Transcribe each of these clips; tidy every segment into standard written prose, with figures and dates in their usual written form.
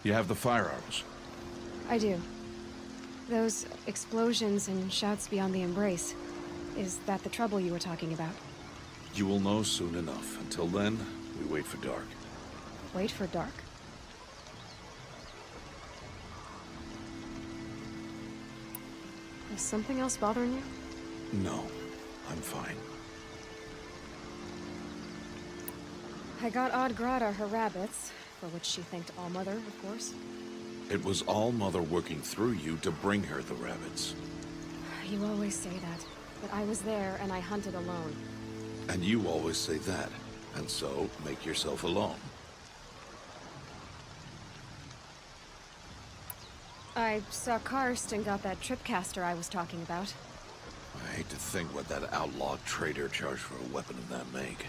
You have the fire arrows. I do. Those explosions and shouts beyond the embrace. Is that the trouble you were talking about? You will know soon enough. Until then, we wait for dark. Wait for dark. Is something else bothering you? No, I'm fine. I got Odd Grata her rabbits, for which she thanked Allmother, of course. It was Allmother working through you to bring her the rabbits. You always say that, but I was there and I hunted alone. And you always say that, and so make yourself alone. I saw Karst and got that tripcaster I was talking about. I hate to think what that outlaw trader charged for a weapon of that make.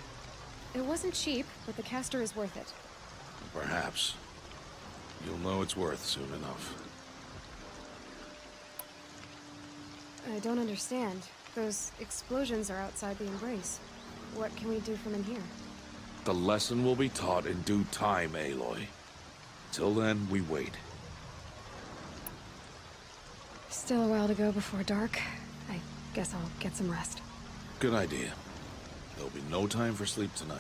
It wasn't cheap, but the caster is worth it. Perhaps. You'll know it's worth soon enough. I don't understand. Those explosions are outside the embrace. What can we do from in here? The lesson will be taught in due time, Aloy. Till then, we wait. Still a while to go before dark. I guess I'll get some rest. Good idea. There'll be no time for sleep tonight.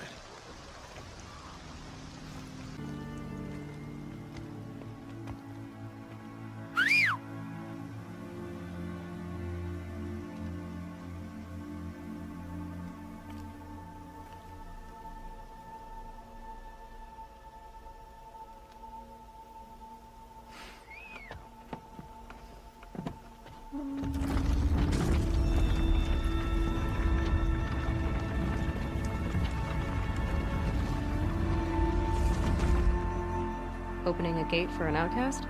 Opening a gate for an outcast?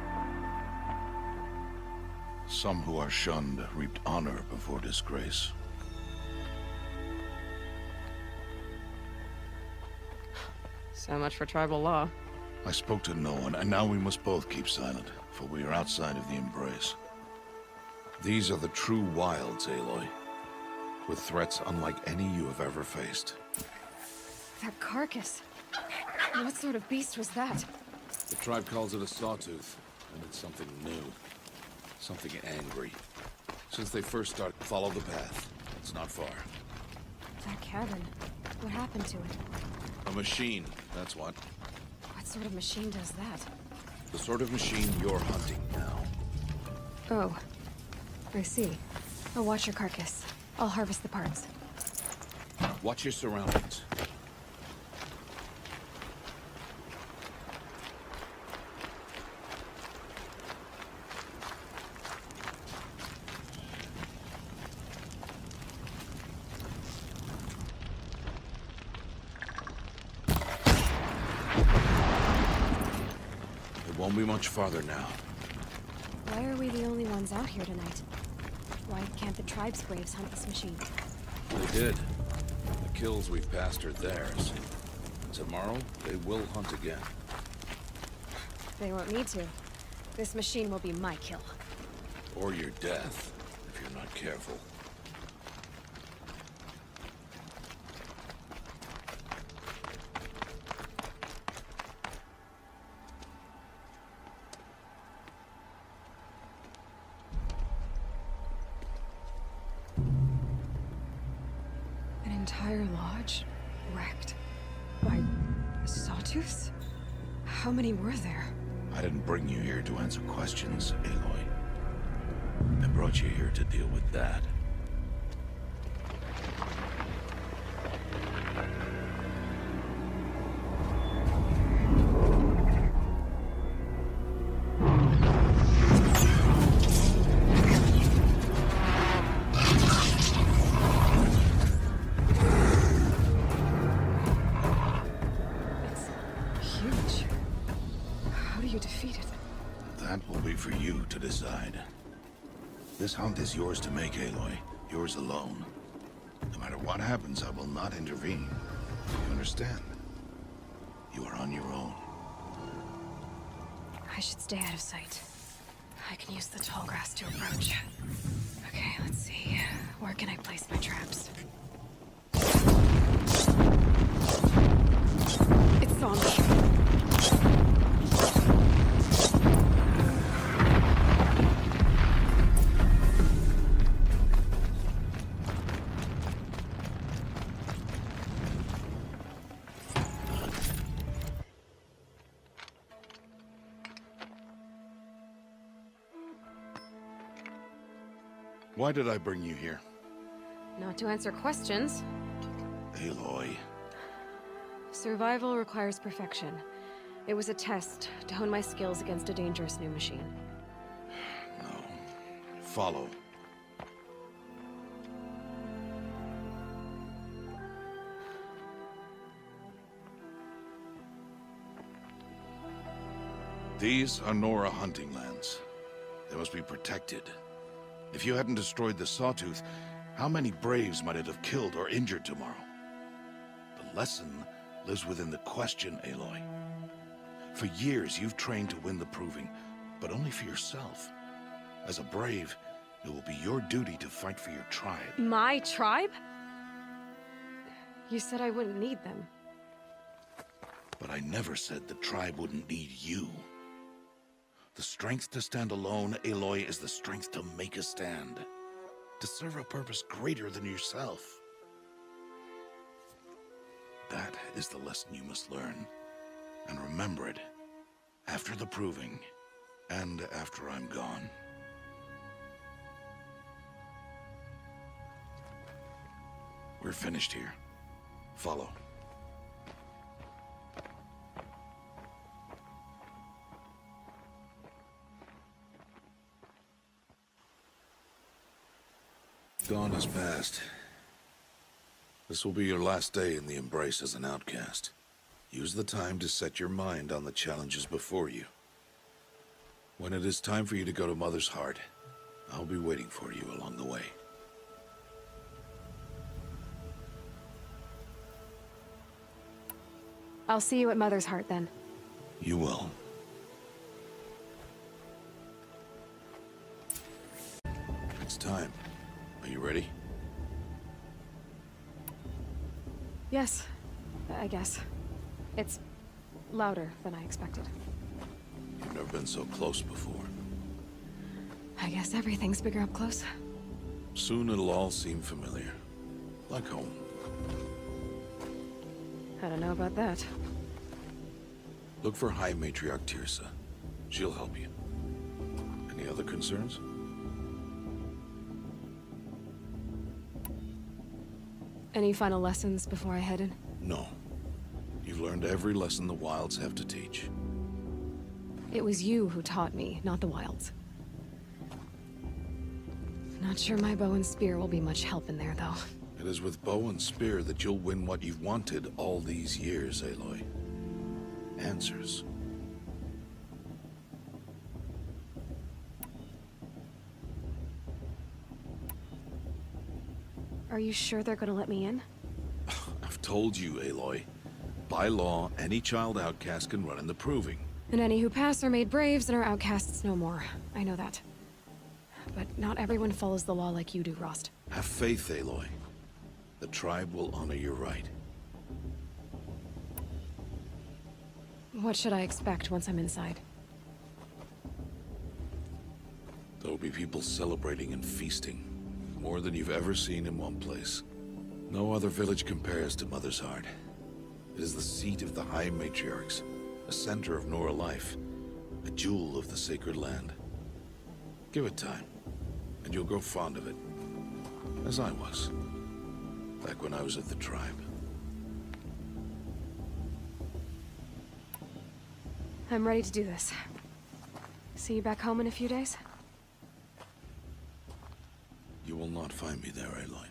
Some who are shunned reaped honor before disgrace. So much for tribal law. I spoke to no one, and now we must both keep silent, for we are outside of the embrace. These are the true wilds, Aloy, with threats unlike any you have ever faced. That carcass. What sort of beast was that? The tribe calls it a sawtooth, and it's something new. Something angry. Since they first started, follow the path. It's not far. That cavern. What happened to it? A machine, that's what. What sort of machine does that? The sort of machine you're hunting now. Oh. I see. I'll watch your carcass. I'll harvest the parts. Watch your surroundings. It won't be much farther now. Why are we the only ones out here tonight? Why can't the tribe's braves hunt this machine? They did. The kills we've passed are theirs. Tomorrow, they will hunt again. They won't need to. This machine will be my kill. Or your death, if you're not careful. An entire lodge wrecked by sawtooths? How many were there? I didn't bring you here to answer questions, Aloy. I brought you here to deal with that. It's huge. How do you defeat it? That will be for you to decide. This hunt is yours to make, Aloy. Yours alone. No matter what happens, I will not intervene. You understand? You are on your own. I should stay out of sight. I can use the tall grass to approach. Okay, let's see. Where can I place my traps? It's on me. Why did I bring you here? Not to answer questions. Aloy. Survival requires perfection. It was a test to hone my skills against a dangerous new machine. No. Follow. These are Nora hunting lands. They must be protected. If you hadn't destroyed the Sawtooth, how many Braves might it have killed or injured tomorrow? The lesson lives within the question, Aloy. For years, you've trained to win the Proving, but only for yourself. As a Brave, it will be your duty to fight for your tribe. My tribe? You said I wouldn't need them. But I never said the tribe wouldn't need you. The strength to stand alone, Aloy, is the strength to make a stand. To serve a purpose greater than yourself. That is the lesson you must learn. And remember it. After the Proving. And after I'm gone. We're finished here. Follow. Dawn has passed. This will be your last day in the Embrace as an outcast. Use the time to set your mind on the challenges before you. When it is time for you to go to Mother's Heart, I'll be waiting for you along the way. I'll see you at Mother's Heart then. You will. It's time. Are you ready? Yes, I guess. It's louder than I expected. You've never been so close before. I guess everything's bigger up close. Soon it'll all seem familiar. Like home. I don't know about that. Look for High Matriarch Teersa. She'll help you. Any other concerns? Any final lessons before I head in? No. You've learned every lesson the Wilds have to teach. It was you who taught me, not the Wilds. Not sure my bow and spear will be much help in there, though. It is with bow and spear that you'll win what you've wanted all these years, Aloy. Answers. Are you sure they're gonna let me in? I've told you, Aloy. By law, any child outcast can run in the Proving. And any who pass are made braves and are outcasts no more. I know that. But not everyone follows the law like you do, Rost. Have faith, Aloy. The tribe will honor your right. What should I expect once I'm inside? There'll be people celebrating and feasting. More than you've ever seen in one place. No other village compares to Mother's Heart. It is the seat of the High Matriarchs, a center of Nora life, a jewel of the sacred land. Give it time, and you'll grow fond of it. As I was, back when I was at the tribe. I'm ready to do this. See you back home in a few days? You will not find me there, Aloy.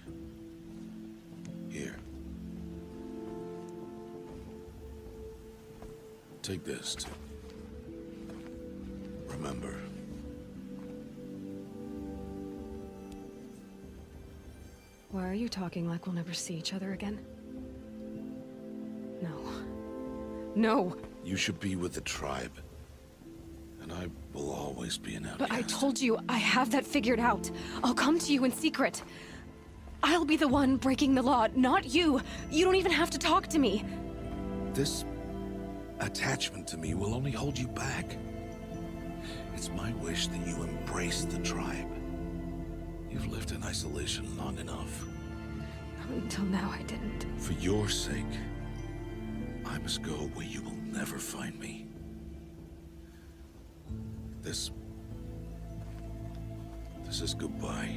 Here. Take this to remember. Why are you talking like we'll never see each other again? No. No! You should be with the tribe. And I will always be an outcast. But I told you, I have that figured out. I'll come to you in secret. I'll be the one breaking the law, not you. You don't even have to talk to me. This attachment to me will only hold you back. It's my wish that you embrace the tribe. You've lived in isolation long enough. Until now, I didn't. For your sake, I must go where you will never find me. This is goodbye.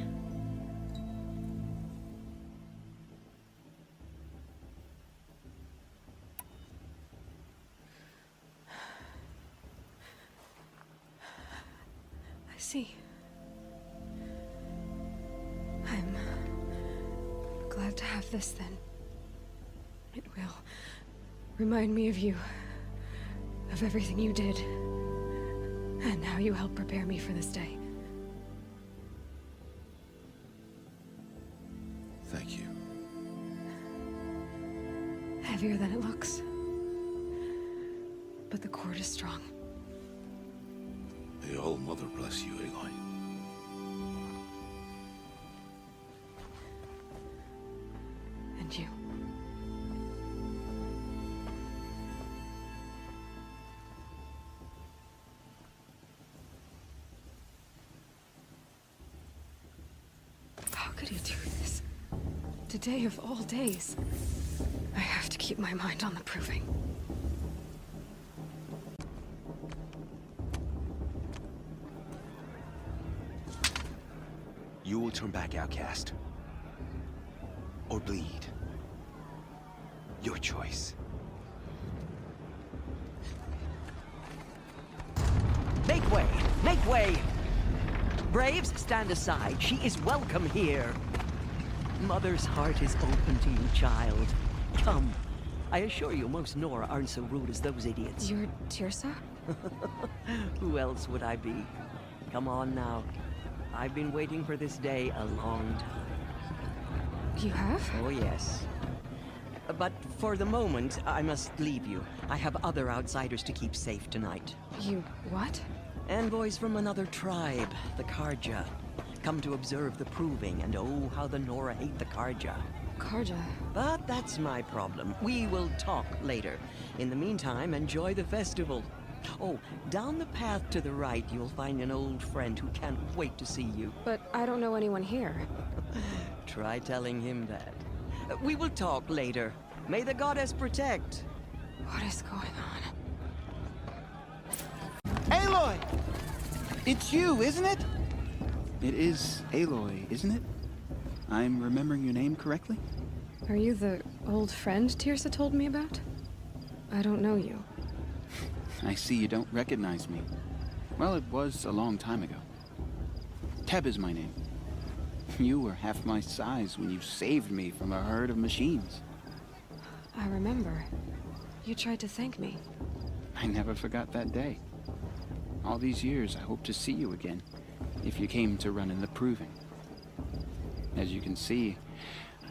see. I'm glad to have this then. It will remind me of you, of everything you did, and how you helped prepare me for this day. Thank you. Heavier than it looks. But the cord is strong. The Old Mother bless you, Aloy. And you. How could he do this? Today of all days. I have to keep my mind on the proving. You will turn back, outcast. Or bleed. Your choice. Make way! Make way! Braves, stand aside. She is welcome here. Mother's heart is open to you, child. Come. I assure you, most Nora aren't so rude as those idiots. You're Teersa? Who else would I be? Come on now. I've been waiting for this day a long time. You have? Oh, yes. But for the moment, I must leave you. I have other outsiders to keep safe tonight. You what? Envoys from another tribe, the Karja. Come to observe the proving, and oh, how the Nora hate the Karja. Karja. But that's my problem. We will talk later. In the meantime, enjoy the festival. Oh, down the path to the right, you'll find an old friend who can't wait to see you. But I don't know anyone here. Try telling him that. We will talk later. May the goddess protect. What is going on? Aloy! It's you, isn't it? It is Aloy, isn't it? I'm remembering your name correctly? Are you the old friend Teersa told me about? I don't know you. I see you don't recognize me. Well, it was a long time ago. Teb is my name. You were half my size when you saved me from a herd of machines. I remember. You tried to thank me. I never forgot that day. All these years, I hope to see you again, if you came to run in the proving. As you can see,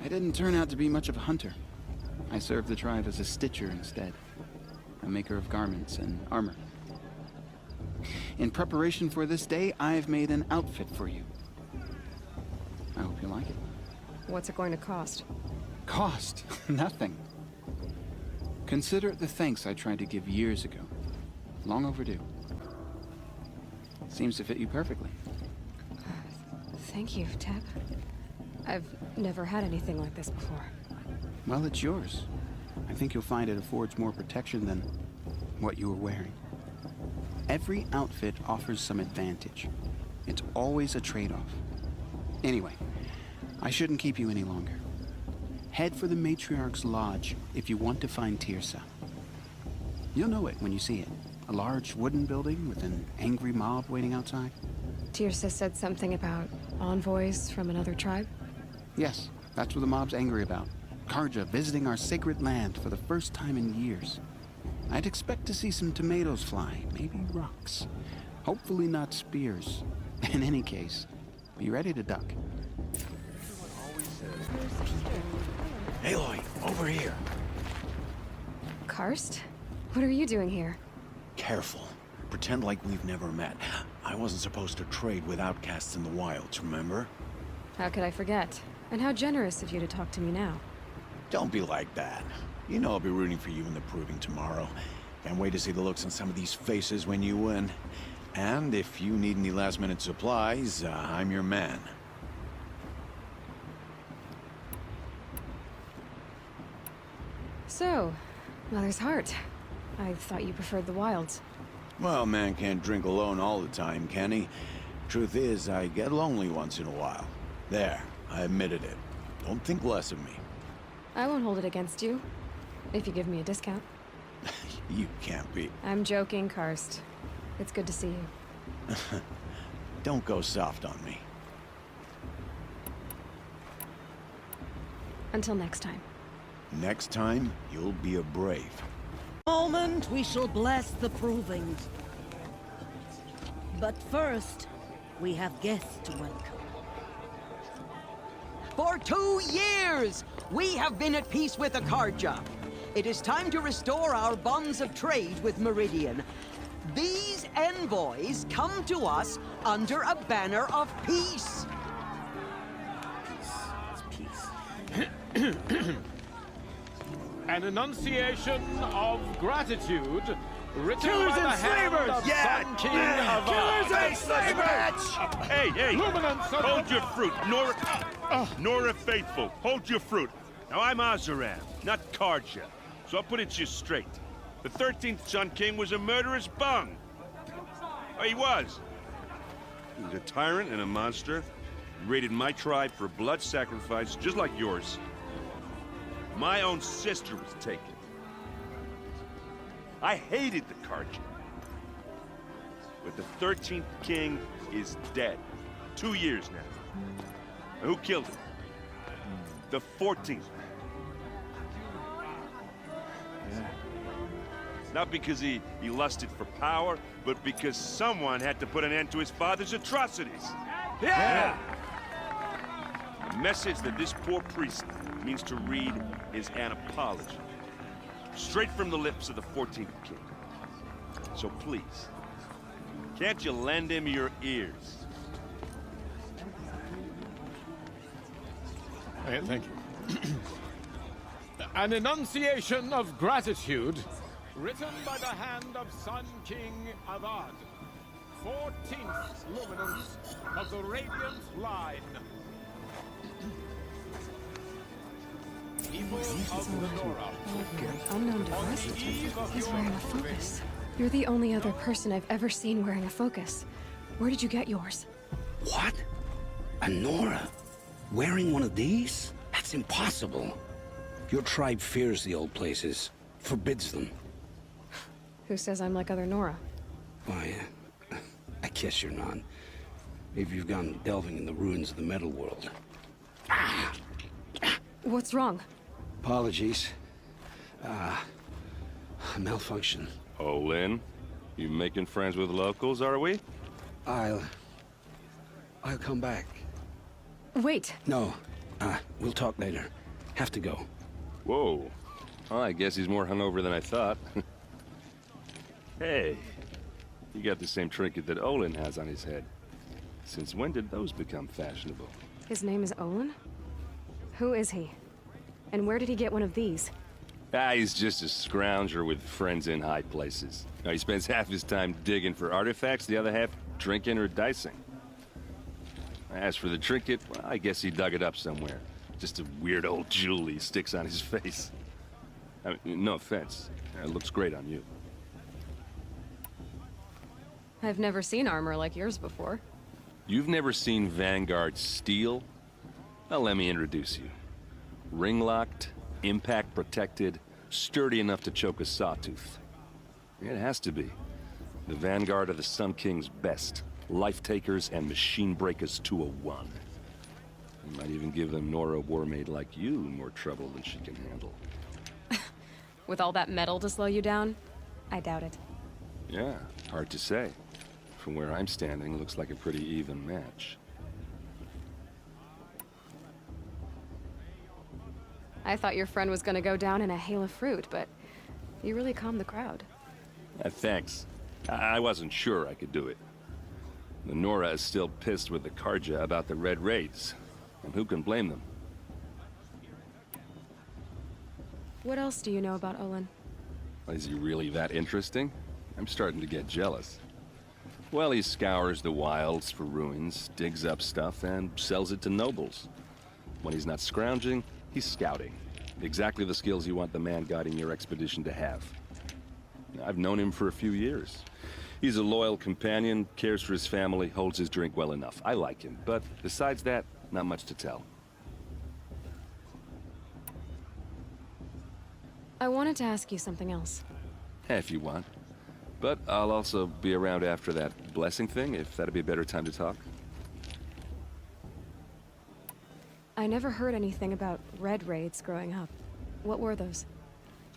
I didn't turn out to be much of a hunter. I served the tribe as a stitcher instead, a maker of garments and armor. In preparation for this day, I've made an outfit for you. I hope you like it. What's it going to cost? Cost? Nothing. Consider it the thanks I tried to give years ago. Long overdue. Seems to fit you perfectly. Thank you, Teb. I've never had anything like this before. Well, it's yours. I think you'll find it affords more protection than what you were wearing. Every outfit offers some advantage. It's always a trade-off. Anyway, I shouldn't keep you any longer. Head for the Matriarch's Lodge if you want to find Teersa. You'll know it when you see it. A large wooden building with an angry mob waiting outside. Teersa said something about envoys from another tribe? Yes, that's what the mob's angry about. Karja visiting our sacred land for the first time in years. I'd expect to see some tomatoes fly, maybe rocks. Hopefully not spears. In any case, be ready to duck. Aloy, over here. Karst? What are you doing here? Careful. Pretend like we've never met. I wasn't supposed to trade with outcasts in the wilds, remember? How could I forget? And how generous of you to talk to me now. Don't be like that. You know I'll be rooting for you in the proving tomorrow. Can't wait to see the looks on some of these faces when you win. And if you need any last-minute supplies, I'm your man. So, Mother's Heart. I thought you preferred the wilds. Well, man can't drink alone all the time, can he? Truth is, I get lonely once in a while. There, I admitted it. Don't think less of me. I won't hold it against you. If you give me a discount. You can't be. I'm joking, Karst. It's good to see you. Don't go soft on me. Until next time. Next time, you'll be a brave. Moment we shall bless the proving. But first, we have guests to welcome. For 2 years, we have been at peace with Akarja. It is time to restore our bonds of trade with Meridian. These envoys come to us under a banner of peace. An enunciation of gratitude written Killers by the and hand slavers! of Yeah! Sun King of Killers and slavers! Hey, hey! Luminance of Hold your fruit, Nora Faithful. Hold your fruit. Now I'm Azaram, not Karja, so I'll put it to you straight. The 13th Sun King was a murderous bung. Oh, he was. He was a tyrant and a monster. He raided my tribe for blood sacrifice, just like yours. My own sister was taken. I hated the Karja. But the 13th king is dead. 2 years now. And who killed him? The 14th. Not because he lusted for power, but because someone had to put an end to his father's atrocities. Yeah! The message that this poor priest means to read is an apology. Straight from the lips of the 14th king. So please, can't you lend him your ears? Thank you. An enunciation of gratitude written by the hand of Sun King Avad, 14th luminance of the Radiant Line. People of the Nora. Unknown to us. He's wearing a focus. You're the only other person I've ever seen wearing a focus. Where did you get yours? What? A Nora? Wearing one of these? That's impossible. Your tribe fears the old places, forbids them. Who says I'm like other Nora? Why, I guess you're not. Maybe you've gone delving in the ruins of the metal world. What's wrong? Apologies. Malfunction. Oh, Lynn, you making friends with locals, are we? I'll come back. Wait. No, we'll talk later. Have to go. Whoa. Well, I guess he's more hungover than I thought. Hey, you got the same trinket that Olin has on his head. Since when did those become fashionable? His name is Olin? Who is he? And where did he get one of these? He's just a scrounger with friends in high places. Now, he spends half his time digging for artifacts, the other half drinking or dicing. As for the trinket, well, I guess he dug it up somewhere. Just a weird old jewel he sticks on his face. I mean, no offense. It looks great on you. I've never seen armor like yours before. You've never seen Vanguard steel? Well, let me introduce you. Ring-locked, impact-protected, sturdy enough to choke a sawtooth. It has to be. The Vanguard of the Sun King's best. Life-takers and machine breakers to a one. You might even give them Nora Warmaid like you more trouble than she can handle. With all that metal to slow you down? I doubt it. Yeah, hard to say. From where I'm standing, looks like a pretty even match. I thought your friend was gonna go down in a hail of fruit, but you really calmed the crowd. Thanks. I wasn't sure I could do it. The Nora is still pissed with the Karja about the Red Raids. And who can blame them? What else do you know about Olin? Is he really that interesting? I'm starting to get jealous. Well, he scours the wilds for ruins, digs up stuff, and sells it to nobles. When he's not scrounging, he's scouting. Exactly the skills you want the man guiding your expedition to have. I've known him for a few years. He's a loyal companion, cares for his family, holds his drink well enough. I like him, but besides that, not much to tell. I wanted to ask you something else. If you want. But I'll also be around after that blessing thing, if that'd be a better time to talk. I never heard anything about Red Raids growing up. What were those?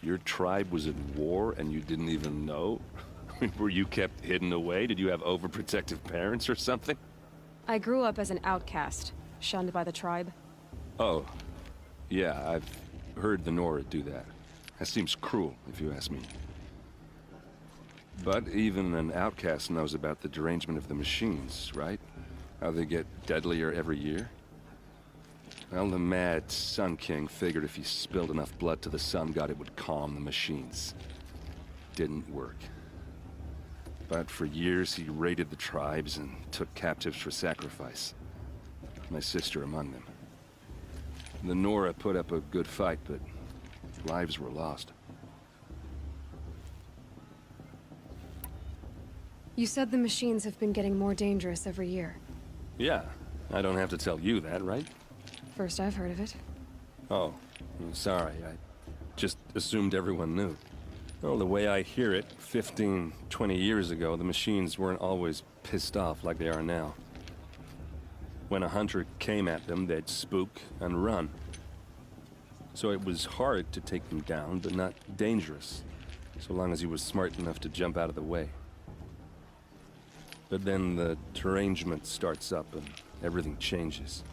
Your tribe was at war and you didn't even know? Were you kept hidden away? Did you have overprotective parents or something? I grew up as an outcast, shunned by the tribe. Oh, yeah, I've heard the Nora do that. That seems cruel, if you ask me. But even an outcast knows about the derangement of the machines, right? How they get deadlier every year? Well, the mad Sun King figured if he spilled enough blood to the Sun God, it would calm the machines. Didn't work. But for years, he raided the tribes and took captives for sacrifice. My sister among them. The Nora put up a good fight, but lives were lost. You said the machines have been getting more dangerous every year. Yeah, I don't have to tell you that, right? First I've heard of it. Oh, I'm sorry. I just assumed everyone knew. Well, the way I hear it, 15, 20 years ago, the machines weren't always pissed off like they are now. When a hunter came at them, they'd spook and run. So it was hard to take them down, but not dangerous, so long as he was smart enough to jump out of the way. But then the derangement starts up and everything changes.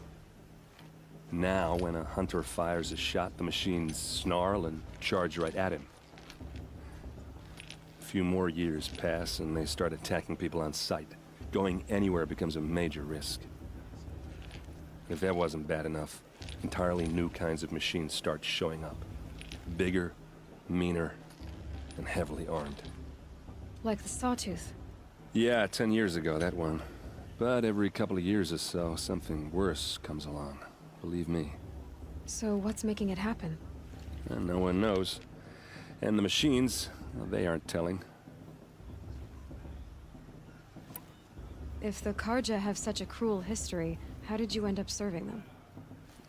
Now, when a hunter fires a shot, the machines snarl and charge right at him. A few more years pass and they start attacking people on sight. Going anywhere becomes a major risk. If that wasn't bad enough, entirely new kinds of machines start showing up. Bigger, meaner, and heavily armed. Like the Sawtooth. Yeah, 10 years ago, that one. But every couple of years or so, something worse comes along. Believe me. So what's making it happen? And no one knows. And the machines, well, they aren't telling. If the Karja have such a cruel history, how did you end up serving them?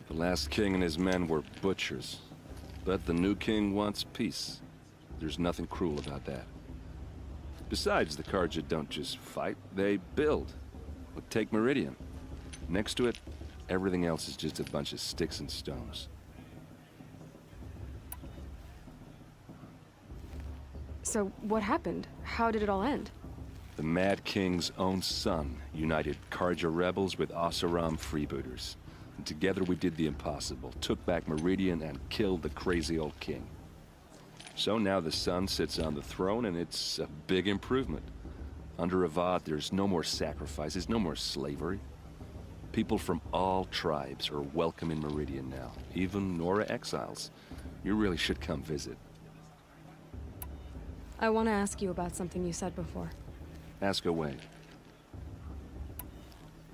The last king and his men were butchers. But the new king wants peace. There's nothing cruel about that. Besides, the Karja don't just fight, they build. Look, take Meridian. Next to it, everything else is just a bunch of sticks and stones. So what happened? How did it all end? The Mad King's own son united Karja rebels with Oseram freebooters. And together we did the impossible, took back Meridian and killed the crazy old king. So now the son sits on the throne and it's a big improvement. Under Avad, there's no more sacrifices, no more slavery. People from all tribes are welcome in Meridian now, even Nora exiles. You really should come visit. I want to ask you about something you said before. Ask away.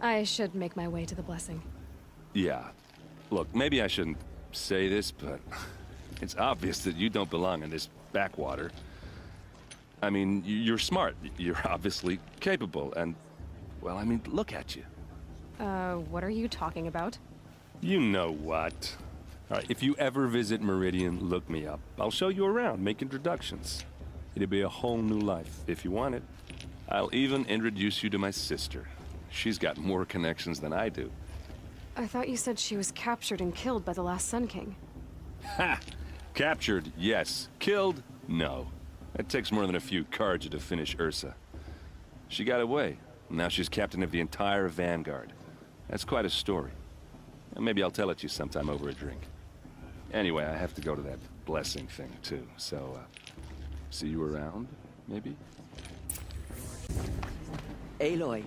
I should make my way to the blessing. Yeah. Look, maybe I shouldn't say this, but it's obvious that you don't belong in this backwater. I mean, you're smart. You're obviously capable, and, well, I mean, look at you. What are you talking about? You know what. All right, if you ever visit Meridian, look me up. I'll show you around, make introductions. It'll be a whole new life, if you want it. I'll even introduce you to my sister. She's got more connections than I do. I thought you said she was captured and killed by the last Sun King. Ha! Captured, yes. Killed, no. It takes more than a few Karja to finish Ursa. She got away. Now she's captain of the entire Vanguard. That's quite a story. And maybe I'll tell it to you sometime over a drink. Anyway, I have to go to that blessing thing, too. So, see you around, maybe? Aloy,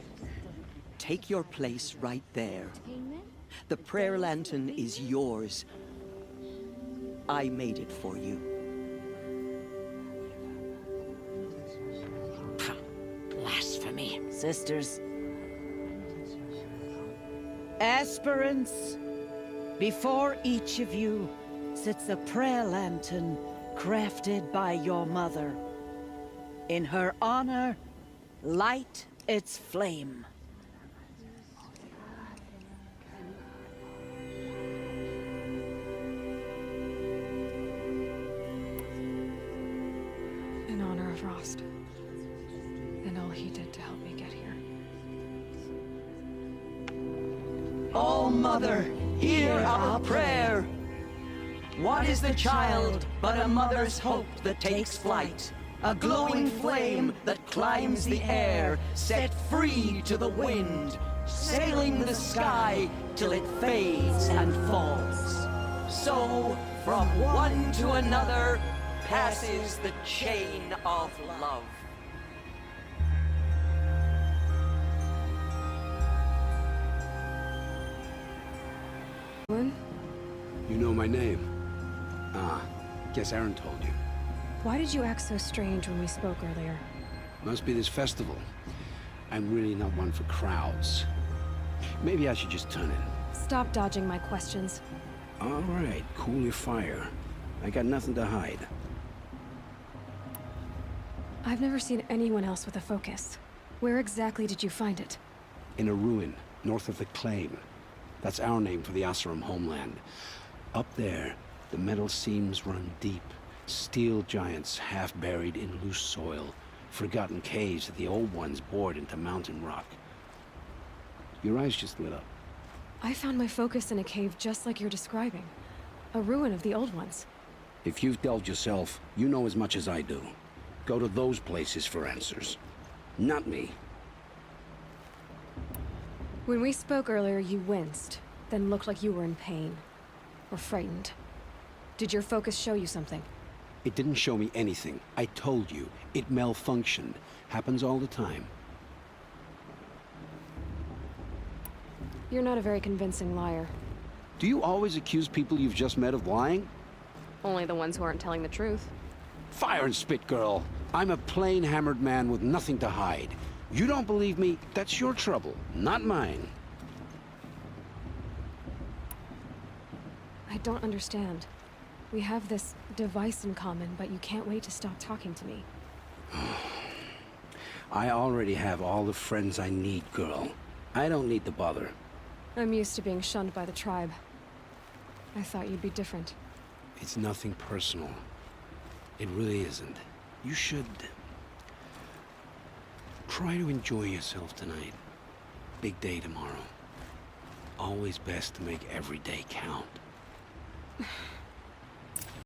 take your place right there. The prayer lantern is yours. I made it for you. Blasphemy, sisters. Aspirants, before each of you sits a prayer lantern crafted by your mother. In her honor, light its flame. In honor of Rost. and all he did to help me get here. Oh, Mother, hear our prayer. What is the child but a mother's hope that takes flight? A glowing flame that climbs the air, set free to the wind, sailing the sky till it fades and falls. So, from one to another, passes the chain of love. Evelyn? You know my name? Ah, guess Aaron told you. Why did you act so strange when we spoke earlier? Must be this festival. I'm really not one for crowds. Maybe I should just turn in. Stop dodging my questions. All right, cool your fire. I got nothing to hide. I've never seen anyone else with a focus. Where exactly did you find it? In a ruin, north of the Claim. That's our name for the Oseram homeland. Up there, the metal seams run deep. Steel giants half buried in loose soil. Forgotten caves that the old ones bored into mountain rock. Your eyes just lit up. I found my focus in a cave just like you're describing. A ruin of the old ones. If you've delved yourself, you know as much as I do. Go to those places for answers. Not me. When we spoke earlier, you winced, then looked like you were in pain. Or frightened. Did your focus show you something? It didn't show me anything. I told you. It malfunctioned. Happens all the time. You're not a very convincing liar. Do you always accuse people you've just met of lying? Only the ones who aren't telling the truth. Fire and spit, girl. I'm a plain hammered man with nothing to hide. You don't believe me? That's your trouble, not mine. I don't understand. We have this device in common, but you can't wait to stop talking to me. I already have all the friends I need, girl. I don't need to bother. I'm used to being shunned by the tribe. I thought you'd be different. It's nothing personal. It really isn't. You should... try to enjoy yourself tonight. Big day tomorrow. Always best to make every day count.